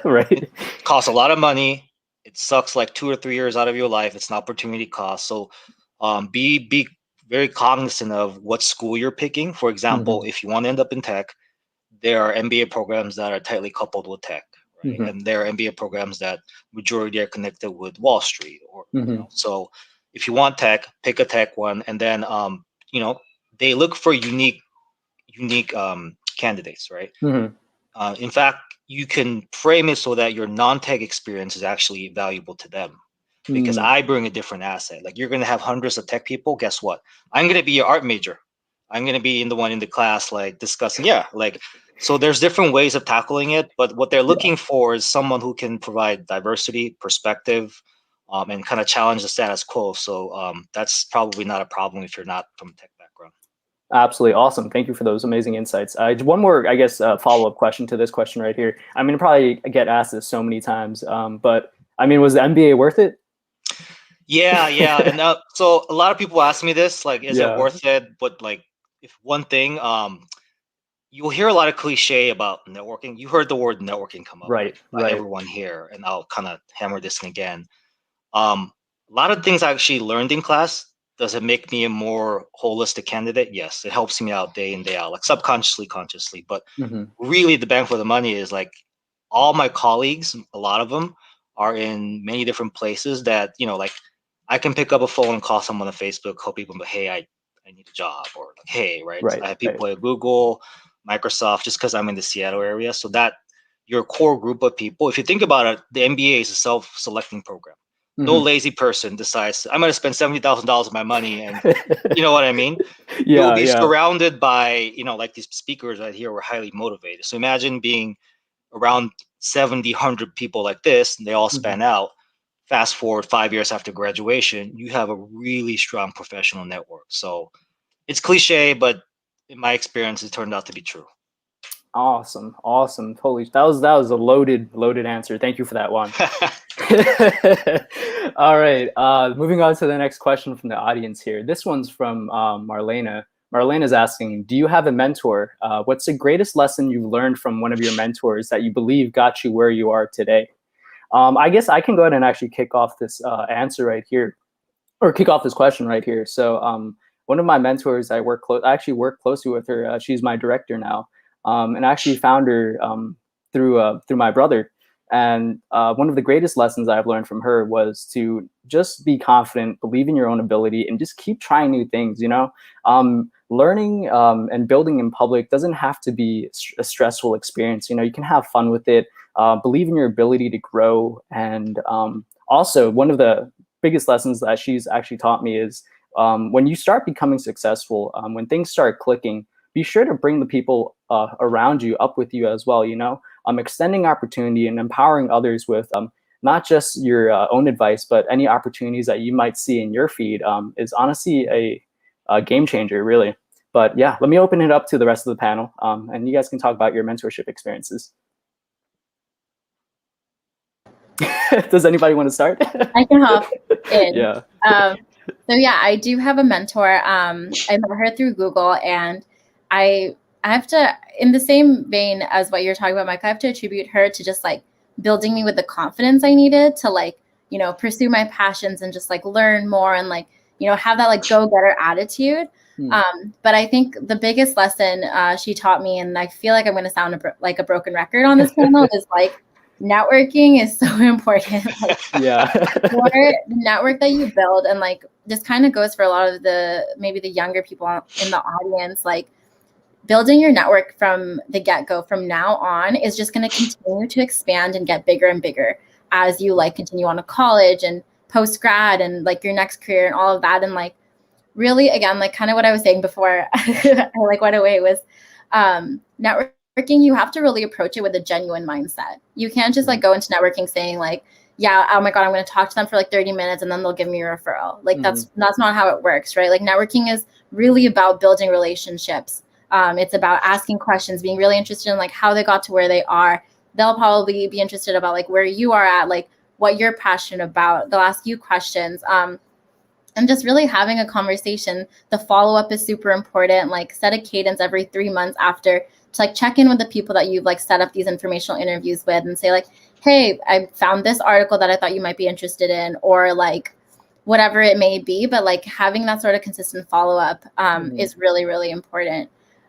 Right. It costs a lot of money. It sucks like 2 or 3 years out of your life. It's an opportunity cost. So be very cognizant of what school you're picking. For example, if you want to end up in tech, there are MBA programs that are tightly coupled with tech, right? And there are MBA programs that majority are connected with Wall Street, or you know, so if you want tech, pick a tech one, and then you know, they look for unique candidates, right? In fact, you can frame it so that your non-tech experience is actually valuable to them, because I bring a different asset. Like, you're going to have hundreds of tech people. Guess what? I'm going to be your art major. I'm going to be the one in the class, like, discussing. Yeah, like, so there's different ways of tackling it, but what they're looking for is someone who can provide diversity, perspective, and kind of challenge the status quo. So that's probably not a problem if you're not from a tech background. Absolutely awesome. Thank you for those amazing insights. One more, I guess, follow-up question to this question right here. I mean, I probably get asked this so many times, but I mean, was the MBA worth it? Yeah, and so a lot of people ask me this, like, is it worth it? But like, if one thing, you'll hear a lot of cliche about networking. You heard the word networking come up, right? Everyone here, and I'll kind of hammer this in again. A lot of things I actually learned in class. Does it make me a more holistic candidate? Yes, it helps me out day in, day out, like subconsciously, consciously. But really, the bang for the money is like, all my colleagues, a lot of them are in many different places that, you know, like, I can pick up a phone and call someone on Facebook, call people, but hey, I need a job, or like, hey, right? I have people at Google, Microsoft, just because I'm in the Seattle area. So that your core group of people, if you think about it, the MBA is a self-selecting program. No lazy person decides, I'm going to spend $70,000 of my money, and you know what I mean? You'll be surrounded by, you know, like, these speakers right here were highly motivated. So imagine being around 70, 100 people like this, and they all span out. Fast forward 5 years after graduation, you have a really strong professional network. So it's cliche, but in my experience, it turned out to be true. Awesome. Holy, that was a loaded answer. Thank you for that, Juan. All right. Moving on to the next question from the audience here. This one's from Marlena. Marlena's asking, do you have a mentor? What's the greatest lesson you've learned from one of your mentors that you believe got you where you are today? I guess I can go ahead and actually kick off this answer right here, or kick off this question right here. So one of my mentors, I actually work closely with her. She's my director now. And I actually found her through my brother. And one of the greatest lessons I've learned from her was to just be confident, believe in your own ability, and just keep trying new things. You know, learning and building in public doesn't have to be a stressful experience. You know, you can have fun with it. Believe in your ability to grow. And also, one of the biggest lessons that she's actually taught me is when you start becoming successful, when things start clicking, be sure to bring the people around you up with you as well, you know, extending opportunity and empowering others with not just your own advice, but any opportunities that you might see in your feed is honestly a game changer, really. But yeah, let me open it up to the rest of the panel, and you guys can talk about your mentorship experiences. Does anybody want to start? I can hop in. Yeah. So yeah, I do have a mentor. I met her through Google, and I have to, in the same vein as what you're talking about, Mike, I have to attribute her to just like building me with the confidence I needed to, like, you know, pursue my passions and just like learn more and like, you know, have that like go-getter attitude. But I think the biggest lesson she taught me, and I feel like I'm going to sound like a broken record on this panel, is like, networking is so important. Like, for the network that you build, and like this kind of goes for a lot of maybe the younger people in the audience, like building your network from the get-go from now on is just going to continue to expand and get bigger and bigger as you like continue on to college and post-grad and like your next career and all of that. And like really, again, like kind of what I was saying before, I like went away, was networking, you have to really approach it with a genuine mindset. You can't just like go into networking saying like, yeah, oh my God, I'm going to talk to them for like 30 minutes and then they'll give me a referral. Like that's not how it works, right? Like networking is really about building relationships. It's about asking questions, being really interested in like how they got to where they are. They'll probably be interested about like where you are at, like what you're passionate about. They'll ask you questions. And just really having a conversation. The follow-up is super important. Like set a cadence every 3 months after to like check in with the people that you've like set up these informational interviews with and say like, hey, I found this article that I thought you might be interested in, or like whatever it may be. But like having that sort of consistent follow-up is really, really important.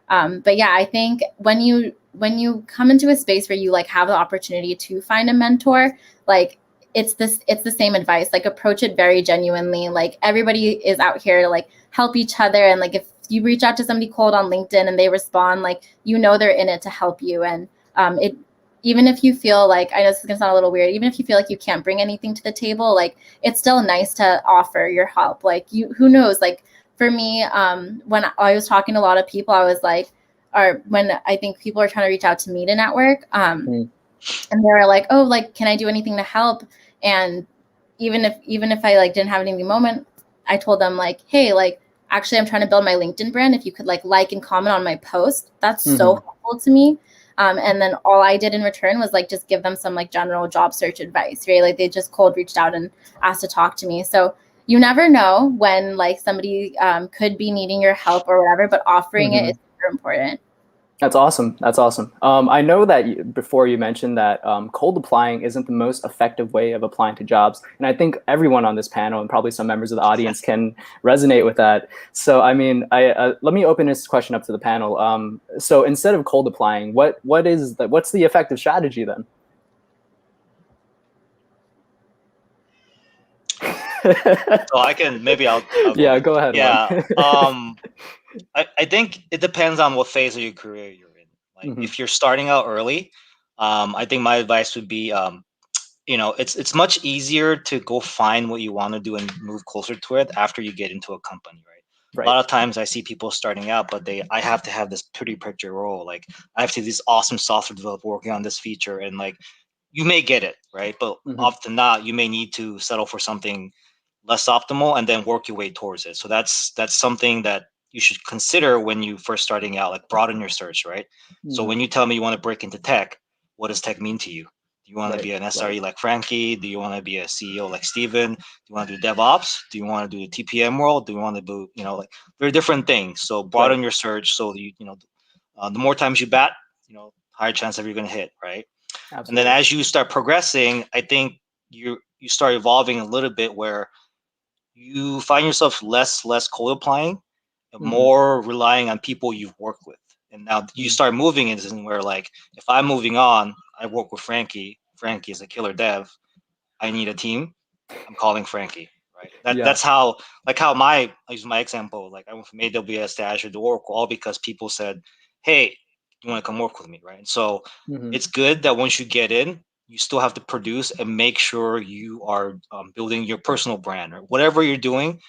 But yeah, I think when you come into a space where you like have the opportunity to find a mentor, like it's the same advice. Like approach it very genuinely. Like everybody is out here to like help each other. And like if you reach out to somebody cold on LinkedIn and they respond, like they're in it to help you. And even if you feel like, I know this is gonna sound a little weird, even if you feel like you can't bring anything to the table, like it's still nice to offer your help. Like who knows? Like for me, when I was talking to a lot of people, I was like, or when I think people are trying to reach out to me to network, and they're like, oh, like, can I do anything to help? And even if I like didn't have any moment, I told them like, hey, like, actually, I'm trying to build my LinkedIn brand. If you could like and comment on my post, that's so helpful to me. And then all I did in return was like just give them some like general job search advice, right? Like they just cold reached out and asked to talk to me. So you never know when like somebody could be needing your help or whatever, but offering it is super important. That's awesome. That's awesome. I know that before you mentioned that cold applying isn't the most effective way of applying to jobs. And I think everyone on this panel and probably some members of the audience can resonate with that. So, I mean, let me open this question up to the panel. So instead of cold applying, what's the effective strategy then? So I can, maybe I'll yeah, go ahead. Yeah. I think it depends on what phase of your career you're in. Like if you're starting out early, I think my advice would be, it's much easier to go find what you want to do and move closer to it after you get into a company, right? A lot of times I see people starting out, but I have to have this pretty picture role. Like I have to be this awesome software developer working on this feature, and like you may get it, right? But often not, you may need to settle for something less optimal and then work your way towards it. So that's something that you should consider when you first starting out, like broaden your search, right? So when you tell me you want to break into tech, what does tech mean to you? Do you want to be an SRE like Frankie? Do you want to be a CEO like Steven? Do you want to do DevOps? Do you want to do the TPM world? Do you want to do, like very different things. So broaden your search so that the more times you bat, higher chance of you're going to hit, right? Absolutely. And then as you start progressing, I think you start evolving a little bit where you find yourself less cold applying, more relying on people you've worked with. And now you start moving into something where, like, if I'm moving on, I work with Frankie. Frankie is a killer dev. I need a team. I'm calling Frankie, right? That's how I use my example. Like I went from AWS to Azure to Oracle, all because people said, hey, you want to come work with me, right? And so it's good that once you get in, you still have to produce and make sure you are building your personal brand or whatever you're doing.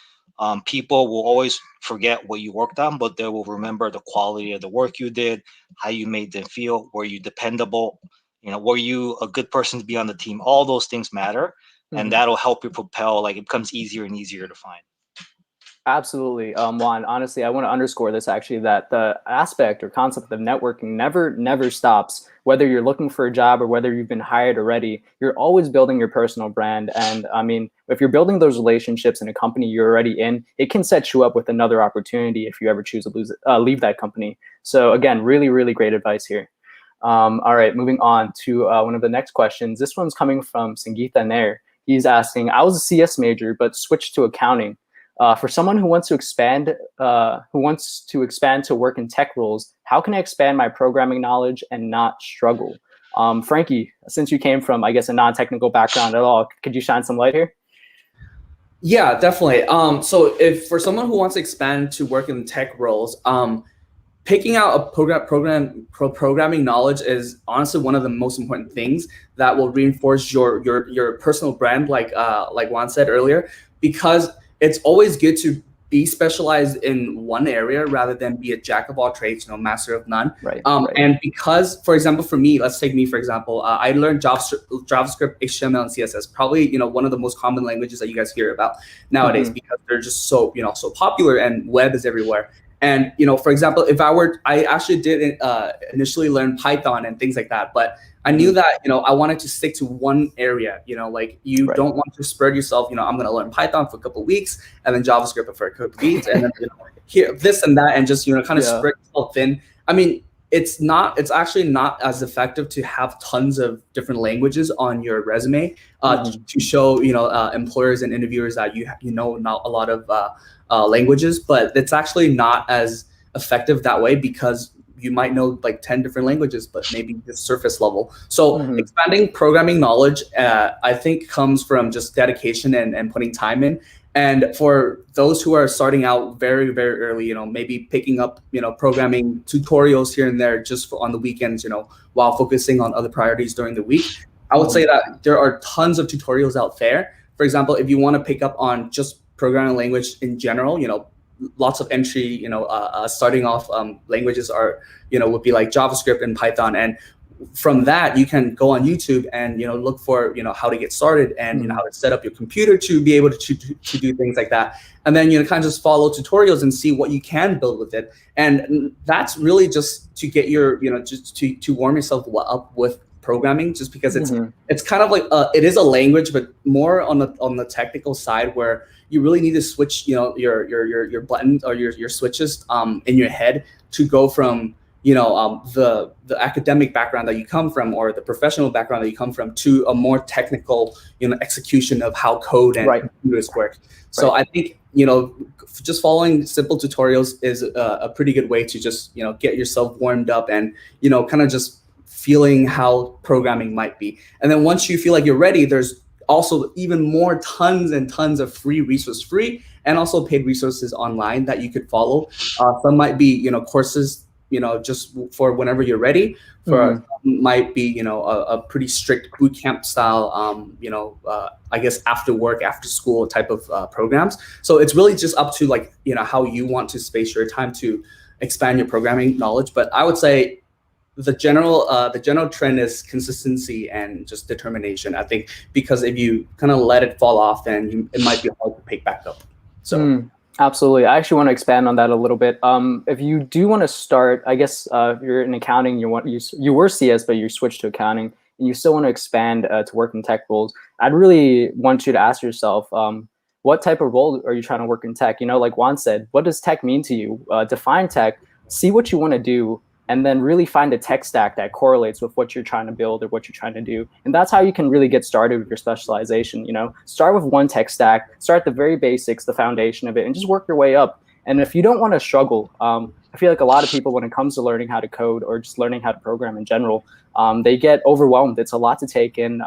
People will always forget what you worked on, but they will remember the quality of the work you did, how you made them feel, were you dependable, were you a good person to be on the team? All those things matter, and that'll help you propel. Like it becomes easier and easier to find. Absolutely. Juan, honestly, I want to underscore this actually, that the aspect or concept of networking never stops. Whether you're looking for a job or whether you've been hired already, you're always building your personal brand. And I mean, if you're building those relationships in a company you're already in, it can set you up with another opportunity if you ever choose to leave that company. So again, really, really great advice here. All right, moving on to one of the next questions. This one's coming from Sangeeta Nair. He's asking, I was a CS major, but switched to accounting. For someone who wants to expand to work in tech roles, how can I expand my programming knowledge and not struggle? Frankie, since you came from, I guess, a non-technical background at all, could you shine some light here? Yeah, definitely. So if for someone who wants to expand to work in tech roles, picking out a programming knowledge is honestly one of the most important things that will reinforce your personal brand, like Juan said earlier, because it's always good to be specialized in one area rather than be a jack of all trades, master of none. Right. And because, for example, for me, let's take me, for example, I learned JavaScript, HTML, and CSS, probably, one of the most common languages that you guys hear about nowadays because they're just so popular and web is everywhere. And, for example, I actually did initially learn Python and things like that, but I knew that, I wanted to stick to one area, like you don't want to spread yourself, I'm going to learn Python for a couple of weeks and then JavaScript for a couple of weeks and then, here, this and that, and just, kind of spread yourself thin. I mean, it's actually not as effective to have tons of different languages on your resume to show, employers and interviewers that you know not a lot of languages, but it's actually not as effective that way, because you might know like 10 different languages, but maybe just surface level. So expanding programming knowledge, I think, comes from just dedication and putting time in. And for those who are starting out very, very early, you know, maybe picking up, you know, programming tutorials here and there just on the weekends, you know, while focusing on other priorities during the week, I would say that there are tons of tutorials out there. For example, if you want to pick up on just programming language in general, you know, lots of entry, you know, starting off languages are, you know, would be like JavaScript and Python. And from that, you can go on YouTube and, you know, look for, you know, how to get started and, you know, how to set up your computer to be able to do things like that. And then, you know, kind of just follow tutorials and see what you can build with it. And that's really just to get your, you know, just to warm yourself up with programming, just because it's kind of like it is a language, but more on the technical side, where you really need to switch, you know, your buttons or your switches in your head to go from, you know, the academic background that you come from, or the professional background that you come from, to a more technical, you know, execution of how code and computers work. So I think, you know, just following simple tutorials is a pretty good way to just, you know, get yourself warmed up and, you know, kind of just feeling how programming might be. And then once you feel like you're ready, there's also even more tons and tons of free and also paid resources online that you could follow. Some might be, you know, courses, you know, just for whenever you're ready. For might be, you know, a pretty strict boot camp style, you know, I guess after work, after school type of programs. So it's really just up to, like, you know, how you want to space your time to expand your programming knowledge. But I would say the general trend is consistency and just determination, I think, because if you kind of let it fall off, then it might be hard to pick back up. So absolutely. I actually want to expand on that a little bit. If you do want to start, I guess if you're in accounting, you were CS, but you switched to accounting, and you still want to expand to work in tech roles, I'd really want you to ask yourself, what type of role are you trying to work in tech? You know, like Juan said, what does tech mean to you? Define tech, see what you want to do, and then really find a tech stack that correlates with what you're trying to build or what you're trying to do. And that's how you can really get started with your specialization. You know, start with one tech stack, start the very basics, the foundation of it, and just work your way up. And if you don't want to struggle, I feel like a lot of people, when it comes to learning how to code or just learning how to program in general, they get overwhelmed. It's a lot to take in.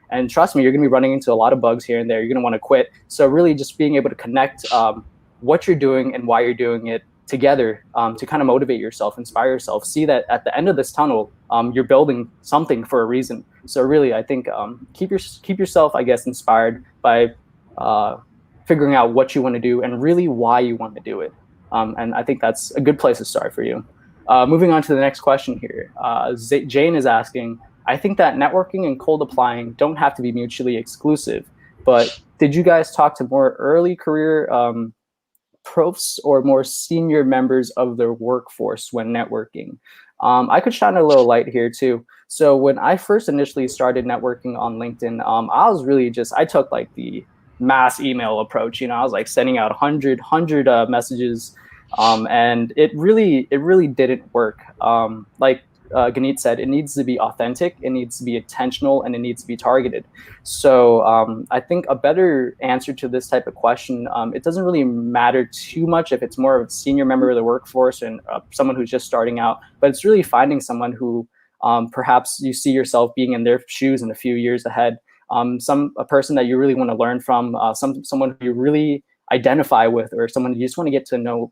And trust me, you're going to be running into a lot of bugs here and there. You're going to want to quit. So really just being able to connect what you're doing and why you're doing it together to kind of motivate yourself, inspire yourself, see that at the end of this tunnel, you're building something for a reason. So really, I think keep yourself, I guess, inspired by figuring out what you want to do and really why you want to do it. And I think that's a good place to start for you. Moving on to the next question here. Jane is asking, I think that networking and cold applying don't have to be mutually exclusive, but did you guys talk to more early career profs or more senior members of the workforce when networking? I could shine a little light here too. So when I first initially started networking on LinkedIn, I was really I took like the mass email approach. You know, I was like sending out 100 messages, and it really didn't work. Like Genit said, it needs to be authentic, it needs to be intentional, and it needs to be targeted. So I think a better answer to this type of question, it doesn't really matter too much if it's more of a senior member of the workforce and someone who's just starting out, but it's really finding someone who perhaps you see yourself being in their shoes in a few years ahead, a person that you really want to learn from, someone who you really identify with, or someone you just want to get to know,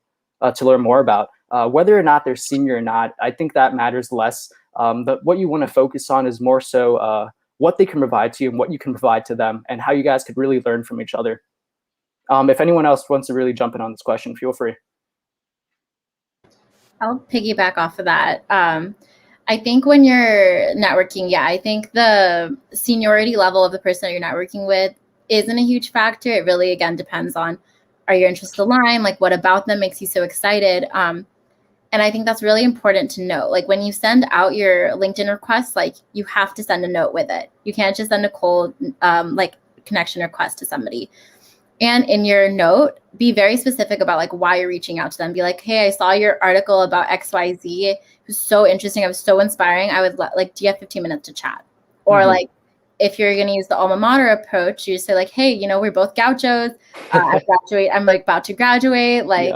to learn more about. Whether or not they're senior or not, I think that matters less. But what you want to focus on is more so what they can provide to you and what you can provide to them, and how you guys could really learn from each other. If anyone else wants to really jump in on this question, feel free. I'll piggyback off of that. I think when you're networking, I think the seniority level of the person that you're networking with isn't a huge factor. It really, again, depends on, are your interests aligned? Like, what about them makes you so excited? And I think that's really important to know. Like, when you send out your LinkedIn request, like, you have to send a note with it. You can't just send a cold like connection request to somebody. And in your note, be very specific about like why you're reaching out to them. Be like, hey, I saw your article about XYZ. It was so interesting. It was so inspiring. I would like, do you have 15 minutes to chat? Or like, if you're going to use the alma mater approach, you just say like, hey, you know, we're both gauchos. I'm like about to graduate. Like,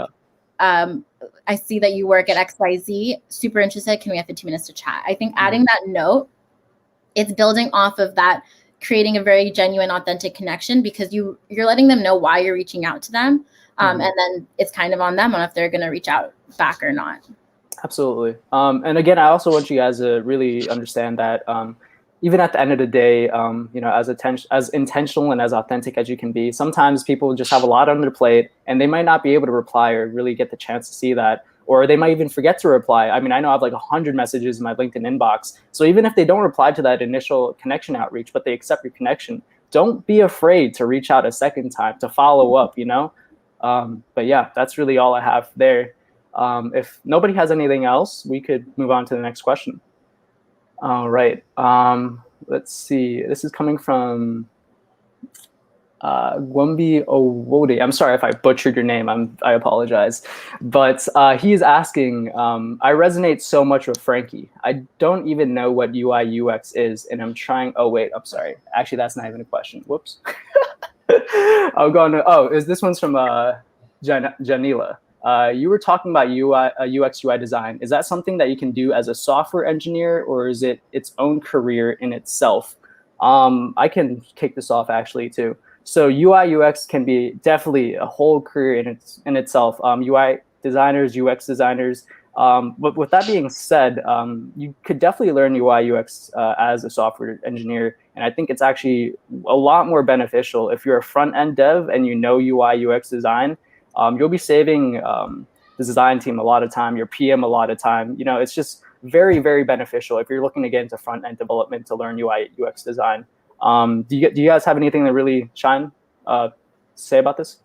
I see that you work at XYZ, super interested. Can we have 15 minutes to chat? I think adding that note, it's building off of that, creating a very genuine, authentic connection, because you're letting them know why you're reaching out to them. And then it's kind of on them on if they're going to reach out back or not. Absolutely. And again, I also want you guys to really understand that even at the end of the day, you know, as intentional and as authentic as you can be, sometimes people just have a lot on their plate and they might not be able to reply or really get the chance to see that, or they might even forget to reply. I mean, I know I have like 100 messages in my LinkedIn inbox. So even if they don't reply to that initial connection outreach, but they accept your connection, don't be afraid to reach out a second time to follow up, you know? But yeah, that's really all I have there. If nobody has anything else, we could move on to the next question. All right. Let's see. This is coming from Gwumbi Owode. I'm sorry if I butchered your name. I apologize. But he's asking, I resonate so much with Frankie. I don't even know what UI/UX is, and I'm trying. Oh, wait. I'm sorry. Actually, that's not even a question. Whoops. I'll go on. Oh, this one's from Janila. You were talking about UX UI design. Is that something that you can do as a software engineer, or is it its own career in itself? I can kick this off actually too. So UI UX can be definitely a whole career in itself. UI designers, UX designers. But with that being said, you could definitely learn UI UX as a software engineer, and I think it's actually a lot more beneficial if you're a front end dev and you know UI UX design. You'll be saving the design team a lot of time, your PM a lot of time. You know, it's just very, very beneficial if you're looking to get into front-end development to learn UI, UX design. Do you guys have anything to really say about this?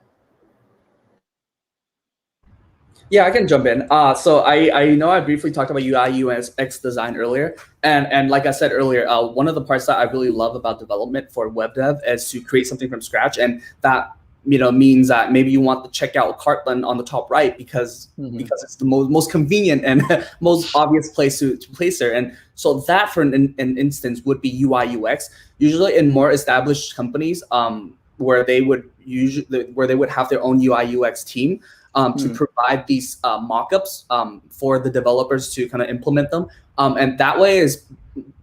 Yeah, I can jump in. So I know I briefly talked about UI UX design earlier, and like I said earlier, one of the parts that I really love about development for web dev is to create something from scratch, and that means that maybe you want the checkout cart button on the top right because it's the most convenient and most obvious place to place there. And so that, for an instance, would be UI UX. Usually in more established companies, where they would have their own UI UX team to provide these mock-ups for the developers to kind of implement them. And that way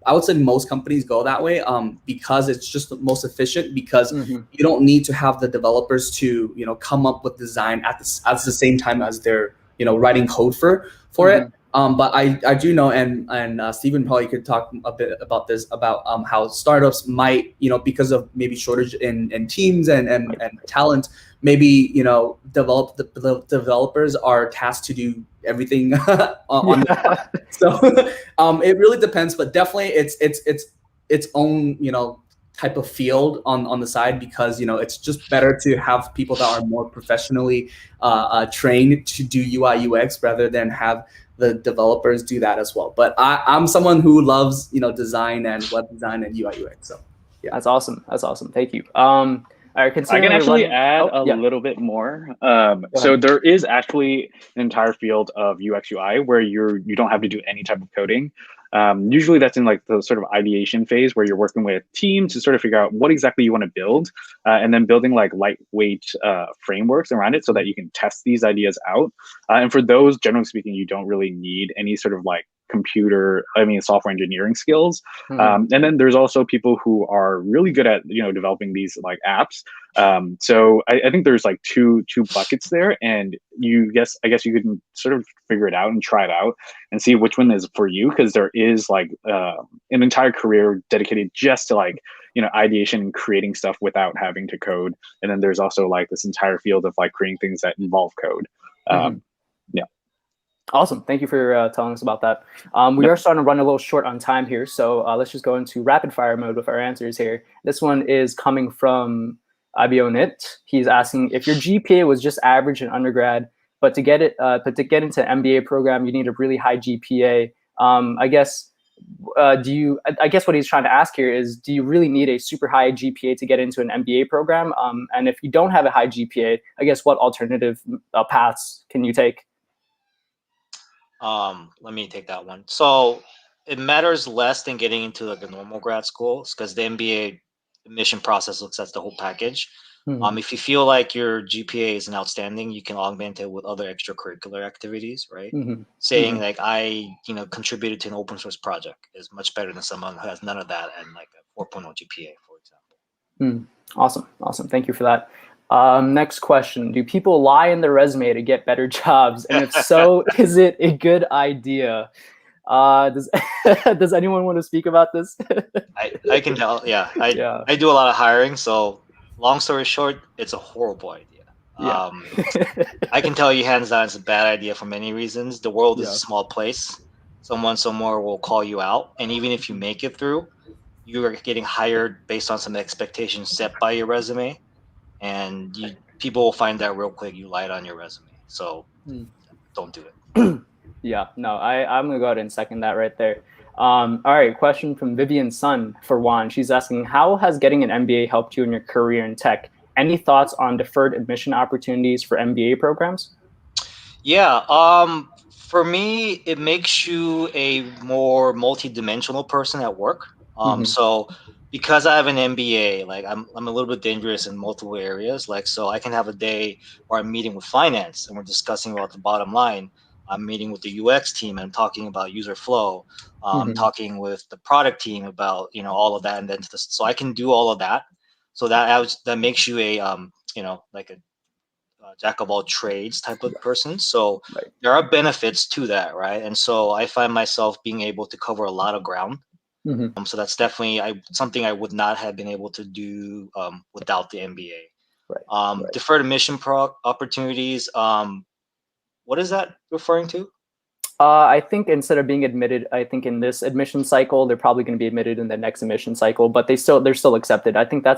I would say most companies go that way because it's just the most efficient, because you don't need to have the developers to come up with design at the same time as they're writing code for it. But I do know, and Stephen probably could talk a bit about this, about how startups might, because of maybe shortage in teams and talent, maybe the developers are tasked to do everything on so it really depends, but definitely its own type of field on the side, because it's just better to have people that are more professionally trained to do UI UX rather than have the developers do that as well. But I'm someone who loves design and web design and UI UX. So yeah, that's awesome. Thank you. I can actually add a little bit more. So there is actually an entire field of UX UI where you don't have to do any type of coding. Usually that's in like the sort of ideation phase where you're working with teams to sort of figure out what exactly you want to build, and then building like lightweight frameworks around it so that you can test these ideas out. And for those, generally speaking, you don't really need any sort of like software engineering skills. And then there's also people who are really good at developing these like apps. So I think there's like two buckets there, and I guess you can sort of figure it out and try it out and see which one is for you, because there is like an entire career dedicated just to like ideation and creating stuff without having to code. And then there's also like this entire field of like creating things that involve code. Yeah. Awesome. Thank you for telling us about that. We are starting to run a little short on time here, so let's just go into rapid fire mode with our answers here. This one is coming from Ibionit. He's asking, if your GPA was just average in undergrad, but to get into an MBA program, you need a really high GPA. I guess what he's trying to ask here is, do you really need a super high GPA to get into an MBA program? And if you don't have a high GPA, I guess what alternative paths can you take? Let me take that one. So it matters less than getting into like a normal grad school, because the MBA admission process looks at the whole package. If you feel like your GPA isn't outstanding, you can augment it with other extracurricular activities, right? Saying like I, contributed to an open source project is much better than someone who has none of that and like a 4.0 GPA, for example. Awesome. Thank you for that. Next question. Do people lie in their resume to get better jobs? And if so, is it a good idea? Does anyone want to speak about this? I can tell. Yeah, I do a lot of hiring. So long story short, it's a horrible idea. I can tell you hands down, it's a bad idea for many reasons. The world is a small place. Someone somewhere will call you out. And even if you make it through, you are getting hired based on some expectations set by your resume. And people will find out real quick you lied on your resume. So don't do it. I'm gonna go ahead and second that right there. All right, question from Vivian Sun for Juan. She's asking, how has getting an MBA helped you in your career in tech? Any thoughts on deferred admission opportunities for MBA programs? Yeah, for me, it makes you a more multi-dimensional person at work. So because I have an MBA, like I'm a little bit dangerous in multiple areas. Like, so I can have a day where I'm meeting with finance and we're discussing about the bottom line. I'm meeting with the UX team and I'm talking about user flow. I'm talking with the product team about, all of that. And then so I can do all of that. So that makes you a, like a jack of all trades type of person. So there are benefits to that, right? And so I find myself being able to cover a lot of ground. So that's definitely something I would not have been able to do without the MBA. Deferred admission opportunities. What is that referring to? I think instead of being admitted, I think in this admission cycle, they're probably going to be admitted in the next admission cycle, but they're still accepted. I think can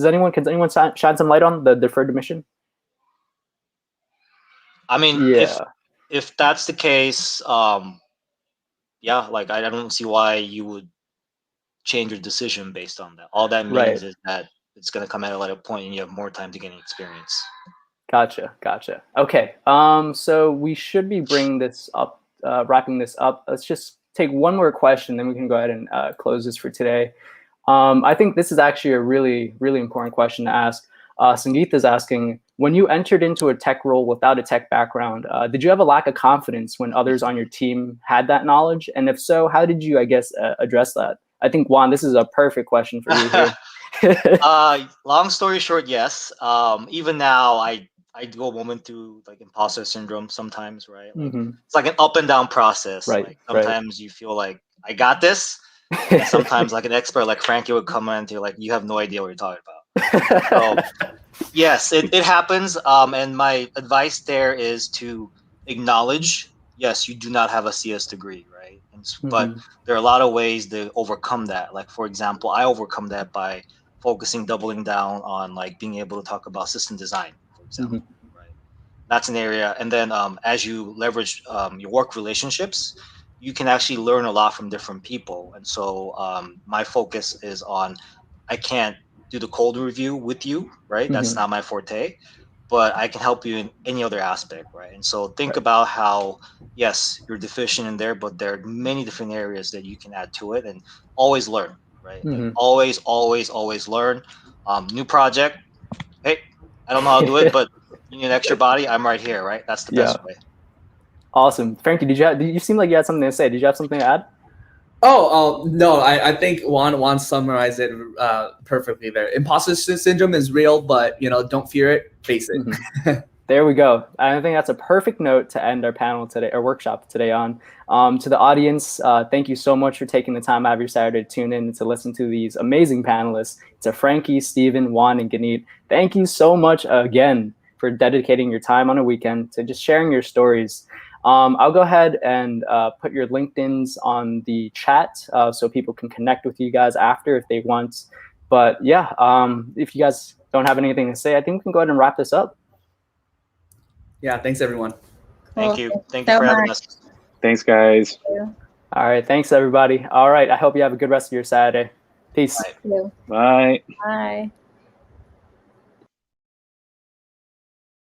anyone shine some light on the deferred admission? I mean, if that's the case, like I don't see why you would change your decision based on that. All that means is that it's going to come at a later point and you have more time to gain experience. Gotcha. Okay. So we should be bringing this up, wrapping this up. Let's just take one more question, then we can go ahead and close this for today. I think this is actually a really, really important question to ask. Sangeeth is asking, when you entered into a tech role without a tech background, did you have a lack of confidence when others on your team had that knowledge? And if so, how did you, address that? I think, Juan, this is a perfect question for you here. Long story short, yes. Even now, I do a moment through like imposter syndrome sometimes, right? Like, it's like an up and down process. Like sometimes you feel like I got this, and sometimes like an expert like Frankie would come in and you're like, you have no idea what you're talking about. So yes, it happens. And my advice there is to acknowledge, yes, you do not have a CS degree, right? But there are a lot of ways to overcome that. Like, for example, I overcome that by doubling down on like being able to talk about system design, for example, right? That's an area. And then as you leverage your work relationships, you can actually learn a lot from different people. And so my focus is on, I can't do the code review with you, right? That's not my forte, but I can help you in any other aspect, right? And so think about how, yes, you're deficient in there, but there are many different areas that you can add to it, and always learn, right? Like always learn. New project, hey, I don't know how to do it, but you need an extra body, I'm right here, right? That's the best way. Awesome. Frankie, you seem like you had something to say. Did you have something to add? No, I think Juan summarized it perfectly there. Imposter syndrome is real, but don't fear it, face it. There we go. I think that's a perfect note to end our panel today, our workshop today on. To the audience, thank you so much for taking the time out of your Saturday to tune in to listen to these amazing panelists. To Frankie, Steven, Juan, and Genit, thank you so much again for dedicating your time on a weekend to just sharing your stories. I'll go ahead and put your LinkedIns on the chat so people can connect with you guys after if they want. But yeah, if you guys don't have anything to say, I think we can go ahead and wrap this up. Yeah, thanks everyone. Thank you. Thank you for having us. Thanks, guys. All right, thanks everybody. All right, I hope you have a good rest of your Saturday. Peace. Bye. Bye.